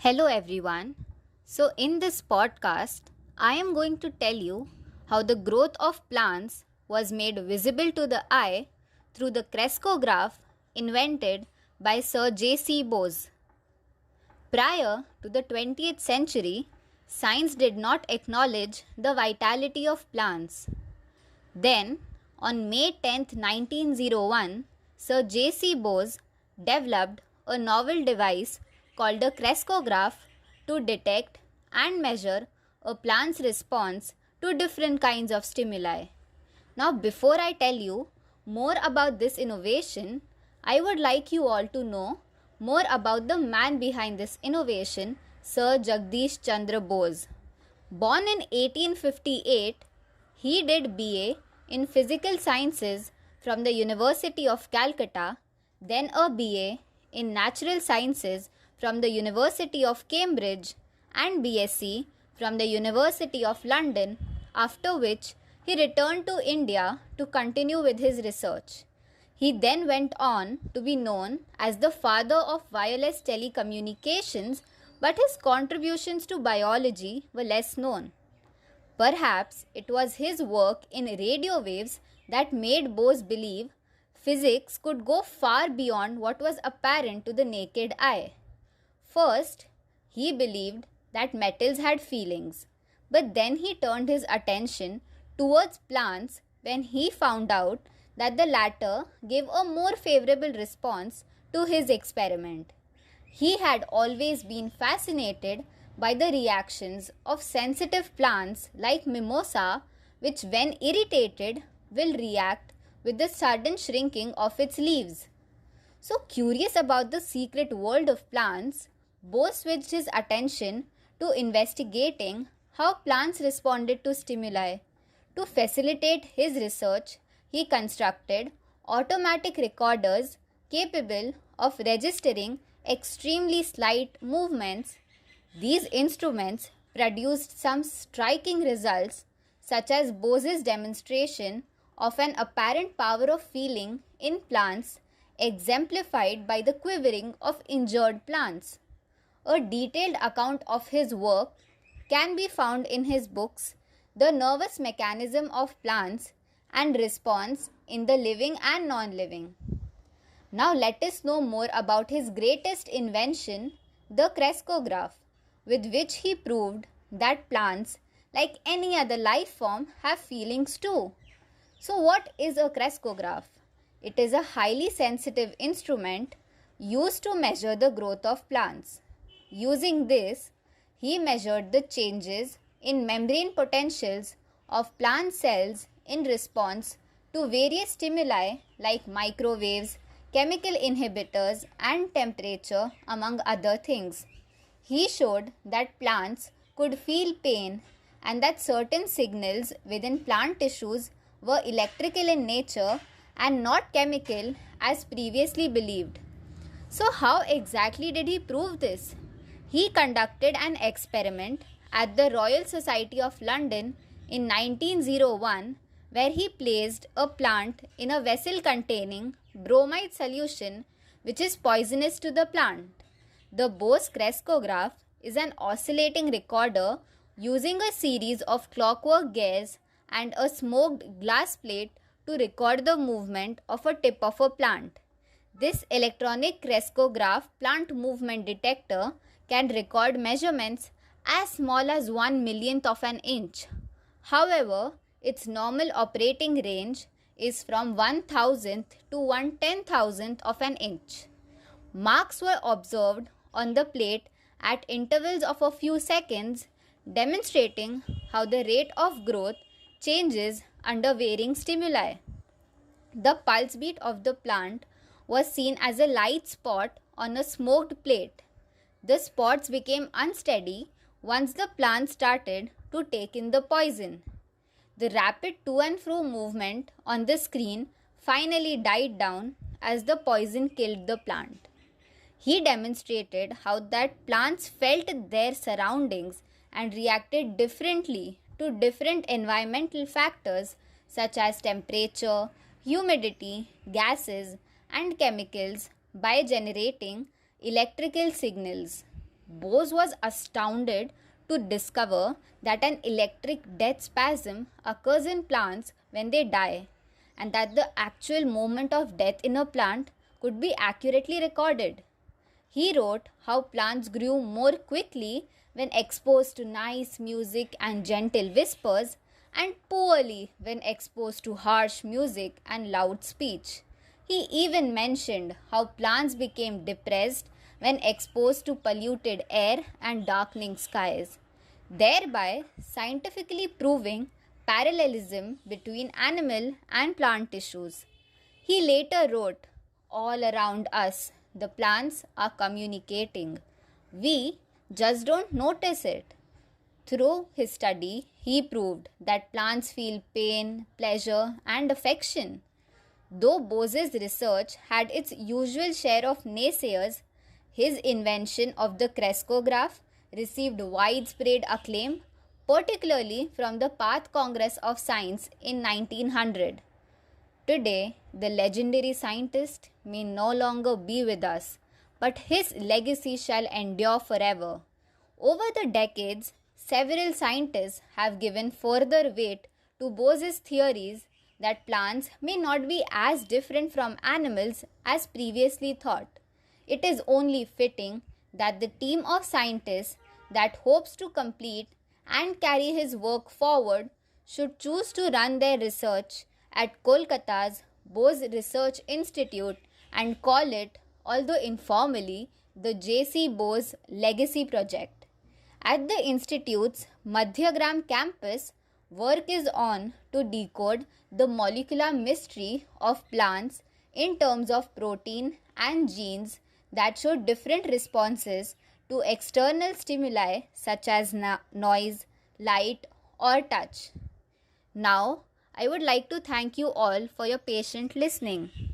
Hello, everyone. So, in this podcast, I am going to tell you how the growth of plants was made visible to the eye through the crescograph invented by Sir J.C. Bose. Prior to the 20th century, science did not acknowledge the vitality of plants. Then, on May 10, 1901, Sir J.C. Bose developed a novel device called a crescograph to detect and measure a plant's response to different kinds of stimuli. Now, before I tell you more about this innovation, I would like you all to know more about the man behind this innovation, Sir Jagdish Chandra Bose. Born in 1858, he did BA in Physical Sciences from the University of Calcutta, then a BA in Natural Sciences from the University of Cambridge and BSc from the University of London, after which he returned to India to continue with his research. He then went on to be known as the father of wireless telecommunications, but his contributions to biology were less known. Perhaps it was his work in radio waves that made Bose believe physics could go far beyond what was apparent to the naked eye. First, he believed that metals had feelings, but then he turned his attention towards plants when he found out that the latter gave a more favorable response to his experiment. He had always been fascinated by the reactions of sensitive plants like mimosa, which, when irritated, will react with the sudden shrinking of its leaves. So, curious about the secret world of plants, Bose switched his attention to investigating how plants responded to stimuli. To facilitate his research, he constructed automatic recorders capable of registering extremely slight movements. These instruments produced some striking results, such as Bose's demonstration of an apparent power of feeling in plants, exemplified by the quivering of injured plants. A detailed account of his work can be found in his books, The Nervous Mechanism of Plants and Response in the Living and Non-Living. Now let us know more about his greatest invention, the crescograph, with which he proved that plants, like any other life form, have feelings too. So what is a crescograph? It is a highly sensitive instrument used to measure the growth of plants. Using this, he measured the changes in membrane potentials of plant cells in response to various stimuli like microwaves, chemical inhibitors, and temperature, among other things. He showed that plants could feel pain and that certain signals within plant tissues were electrical in nature and not chemical as previously believed. So, how exactly did he prove this? He conducted an experiment at the Royal Society of London in 1901 where he placed a plant in a vessel containing bromide solution, which is poisonous to the plant. The Bose crescograph is an oscillating recorder using a series of clockwork gears and a smoked glass plate to record the movement of a tip of a plant. This electronic crescograph plant movement detector can record measurements as small as 1/1,000,000th of an inch. However, its normal operating range is from 1,000th to 1/10,000th of an inch. Marks were observed on the plate at intervals of a few seconds, demonstrating how the rate of growth changes under varying stimuli. The pulse beat of the plant was seen as a light spot on a smoked plate. The spots became unsteady once the plant started to take in the poison. The rapid to and fro movement on the screen finally died down as the poison killed the plant. He demonstrated how that plants felt their surroundings and reacted differently to different environmental factors such as temperature, humidity, gases, and chemicals by generating electrical signals. Bose was astounded to discover that an electric death spasm occurs in plants when they die, and that the actual moment of death in a plant could be accurately recorded. He wrote how plants grew more quickly when exposed to nice music and gentle whispers, and poorly when exposed to harsh music and loud speech. He even mentioned how plants became depressed when exposed to polluted air and darkening skies, thereby scientifically proving parallelism between animal and plant tissues. He later wrote, "All around us, the plants are communicating. We just don't notice it." Through his study, he proved that plants feel pain, pleasure, and affection. Though Bose's research had its usual share of naysayers, his invention of the crescograph received widespread acclaim, particularly from the Path Congress of Science in 1900. Today, the legendary scientist may no longer be with us, but his legacy shall endure forever. Over the decades, several scientists have given further weight to Bose's theories that plants may not be as different from animals as previously thought. It is only fitting that the team of scientists that hopes to complete and carry his work forward should choose to run their research at Kolkata's Bose Research Institute and call it, although informally, the J.C. Bose Legacy Project. At the Institute's Madhyagram campus, work is on to decode the molecular mystery of plants in terms of protein and genes that show different responses to external stimuli such as noise, light, or touch. Now, I would like to thank you all for your patient listening.